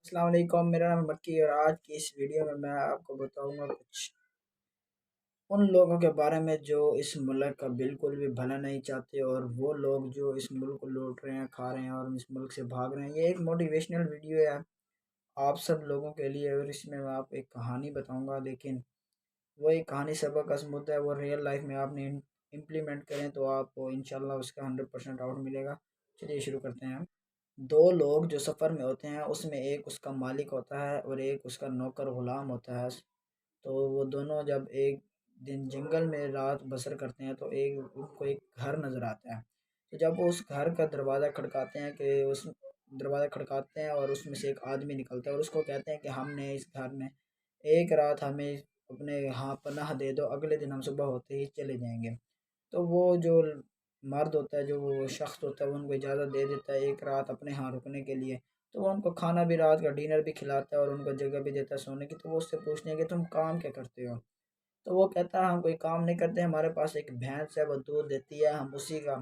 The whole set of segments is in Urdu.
السلام علیکم، میرا نام مکی اور آج کی اس ویڈیو میں آپ کو بتاؤں گا کچھ ان لوگوں کے بارے میں جو اس ملک کا بالکل بھی بھلا نہیں چاہتے، اور وہ لوگ جو اس ملک کو لوٹ رہے ہیں، کھا رہے ہیں اور اس ملک سے بھاگ رہے ہیں۔ یہ ایک موٹیویشنل ویڈیو ہے آپ سب لوگوں کے لیے، اور اس میں آپ ایک کہانی بتاؤں گا، لیکن وہ ایک کہانی سبق عظمت ہے، وہ ریئل لائف میں آپ نے امپلیمنٹ کریں تو آپ کو انشاءاللہ اس کا 100% آؤٹ ملے گا۔ چلیے شروع کرتے ہیں ہم۔ دو لوگ جو سفر میں ہوتے ہیں، اس میں ایک اس کا مالک ہوتا ہے اور ایک اس کا نوکر غلام ہوتا ہے۔ تو وہ دونوں جب ایک دن جنگل میں رات بسر کرتے ہیں تو ان کو ایک گھر نظر آتا ہے۔ تو جب وہ اس گھر کا دروازہ کھڑکاتے ہیں اور اس میں سے ایک آدمی نکلتا ہے اور اس کو کہتے ہیں کہ ہم نے اس گھر میں ایک رات ہمیں اپنے یہاں پناہ دے دو، اگلے دن ہم صبح ہوتے ہی چلے جائیں گے۔ تو وہ جو مرد ہوتا ہے، جو وہ شخص ہوتا ہے، وہ ان کو اجازت دے دیتا ہے ایک رات اپنے ہاں رکنے کے لیے۔ تو وہ ان کو کھانا بھی، رات کا ڈنر بھی کھلاتا ہے اور ان کو جگہ بھی دیتا ہے سونے کی۔ تو وہ اس سے پوچھتے ہیں کہ تم کام کیا کرتے ہو؟ تو وہ کہتا ہے ہم کوئی کام نہیں کرتے، ہمارے پاس ایک بھینس ہے، وہ دودھ دیتی ہے، ہم اسی کا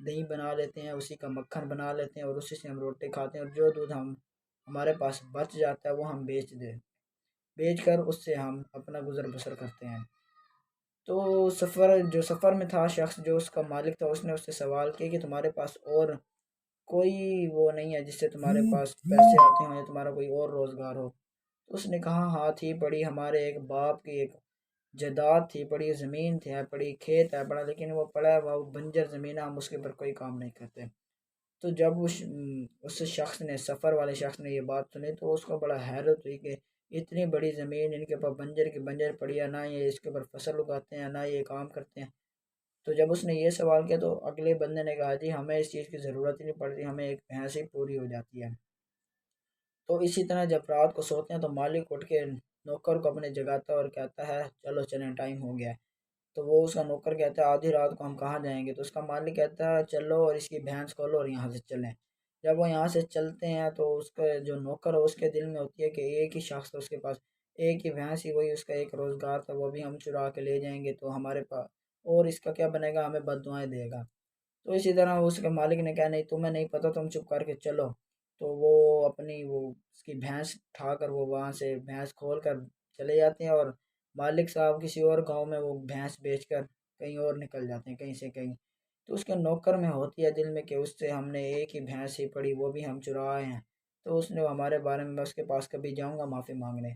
دہی بنا لیتے ہیں، اسی کا مکھن بنا لیتے ہیں اور اسی سے ہم روٹی کھاتے ہیں، اور جو دودھ ہمارے پاس بچ جاتا ہے وہ ہم بیچ کر اس سے ہم اپنا گزر بسر کرتے ہیں۔ تو سفر میں تھا شخص، جو اس کا مالک تھا، اس نے اس سے سوال کیا کہ تمہارے پاس اور کوئی وہ نہیں ہے جس سے تمہارے پاس پیسے آتے ہوں یا تمہارا کوئی اور روزگار ہو؟ تو اس نے کہا ہاں تھی پڑی، ہمارے ایک باپ کی ایک جائیداد تھی، بڑی زمین تھی، بڑی کھیت ہے بڑا، لیکن وہ پڑا ہے، وہ بنجر زمین ہے، ہم اس کے اوپر کوئی کام نہیں کرتے۔ تو جب سفر والے شخص نے یہ بات سنی تو اس کو بڑا حیرت ہوئی کہ اتنی بڑی زمین ان کے پاس بنجر کی بنجر پڑی ہے، نہ یہ اس کے اوپر فصل اگاتے ہیں، نہ یہ کام کرتے ہیں۔ تو جب اس نے یہ سوال کیا تو اگلے بندے نے کہا جی ہمیں اس چیز کی ضرورت ہی نہیں پڑتی، ہمیں ایک بھینس ہی پوری ہو جاتی ہے۔ تو اسی طرح جب رات کو سوتے ہیں تو مالک اٹھ کے نوکر کو اپنے جگاتا ہے اور کہتا ہے چلو چلیں ٹائم ہو گیا ہے۔ تو وہ اس کا نوکر کہتا ہے آدھی رات کو ہم کہاں جائیں گے؟ تو اس کا مالک کہتا ہے چلو اور اس کی بھینس کھولو اور یہاں سے چلیں۔ جب وہ یہاں سے چلتے ہیں تو اس کا جو نوکر ہے اس کے دل میں ہوتی ہے کہ ایک ہی شخص تھا، اس کے پاس ایک ہی بھینس ہی، وہی اس کا ایک روزگار تھا، وہ بھی ہم چرا کے لے جائیں گے تو ہمارے پاس اور اس کا کیا بنے گا، ہمیں بد دعائیں دے گا۔ تو اسی طرح اس کے مالک نے کہا نہیں تمہیں نہیں پتہ، تم چپ کر کے چلو۔ تو وہ اس کی بھینس اٹھا کر وہ وہاں سے بھینس کھول کر چلے جاتے ہیں، اور مالک صاحب کسی اور گاؤں میں وہ بھینس بیچ کر کہیں اور نکل جاتے ہیں، کہیں سے کہیں۔ تو اس کے نوکر میں ہوتی ہے دل میں کہ اس سے ہم نے ایک ہی بھینس ہی پڑی، وہ بھی ہم چرائے ہیں، تو اس نے ہمارے بارے میں، میں اس کے پاس کبھی جاؤں گا معافی مانگنے۔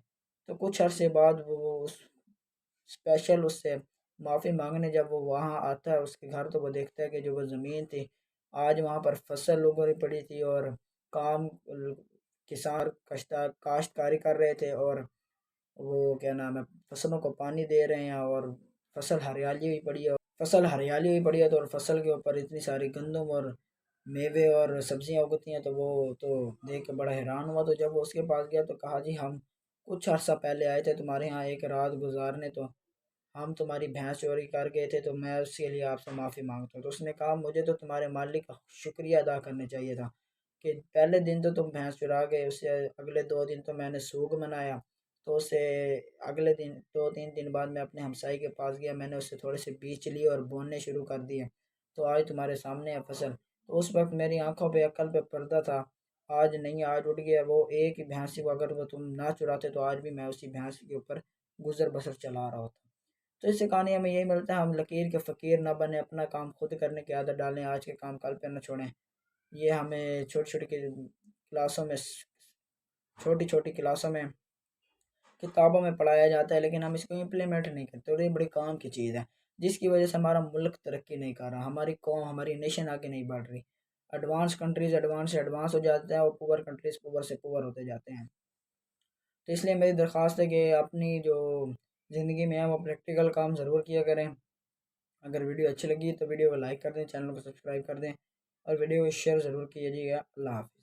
تو کچھ عرصے بعد وہ اسپیشل اس سے معافی مانگنے جب وہ وہاں آتا ہے اس کے گھر، تو وہ دیکھتا ہے کہ جو وہ زمین تھی آج وہاں پر فصل اگی پڑی تھی، اور کام کسان کاشتکاری کر رہے تھے، اور وہ کیا نام ہے فصلوں کو پانی دے رہے ہیں، اور فصل ہریالی ہوئی پڑی ہے تو اور فصل کے اوپر اتنی ساری گندم اور میوے اور سبزیاں اگتی ہیں۔ تو وہ تو دیکھ کے بڑا حیران ہوا۔ تو جب وہ اس کے پاس گیا تو کہا جی ہم کچھ عرصہ پہلے آئے تھے تمہارے ہاں ایک رات گزارنے، تو ہم تمہاری بھینس چوری کر گئے تھے، تو میں اس کے لیے آپ سے معافی مانگتا ہوں۔ تو اس نے کہا مجھے تو تمہارے مالک کا شکریہ ادا کرنا چاہیے تھا کہ پہلے دن تو تم بھینس چرا گئے، اس سے اگلے 2 دن تو میں نے سوگ منایا، تو اس سے اگلے دن 2-3 دن بعد میں اپنے ہمسائی کے پاس گیا، میں نے اس سے تھوڑے سے بیج لیے اور بوننے شروع کر دیے، تو آج تمہارے سامنے ہے فصل۔ تو اس وقت میری آنکھوں پہ عقل پہ پردہ تھا، آج نہیں، آج اٹھ گیا۔ وہ ایک ہی بھینس کو اگر وہ تم نہ چراتے تو آج بھی میں اسی بھینس کے اوپر گزر بسر چلا رہا ہوتا۔ تو اس سے کہانی ہمیں یہی ملتا ہے ہم لکیر کے فقیر نہ بنیں، اپنا کام خود کرنے کی عادت ڈالیں، آج کے کام کل پہ نہ چھوڑیں۔ یہ ہمیں چھوٹی چھوٹی کلاسوں میں کتابوں میں پڑھایا جاتا ہے، لیکن ہم اس کو امپلیمنٹ نہیں کرتے، اور یہ بڑی کام کی چیز ہے جس کی وجہ سے ہمارا ملک ترقی نہیں کر رہا، ہماری قوم، ہماری نیشن آگے نہیں بڑھ رہی۔ ایڈوانس کنٹریز ایڈوانس سے ایڈوانس ہو جاتے ہیں اور پور کنٹریز پور سے پور ہوتے جاتے ہیں۔ تو اس لیے میری درخواست ہے کہ اپنی جو زندگی میں ہے وہ پریکٹیکل کام ضرور کیا کریں۔ اگر ویڈیو اچھی لگی تو ویڈیو کو لائک کر دیں، چینل کو سبسکرائب کر دیں، اور ویڈیو کو شیئر ضرور کیجیے گا۔ اللہ حافظ۔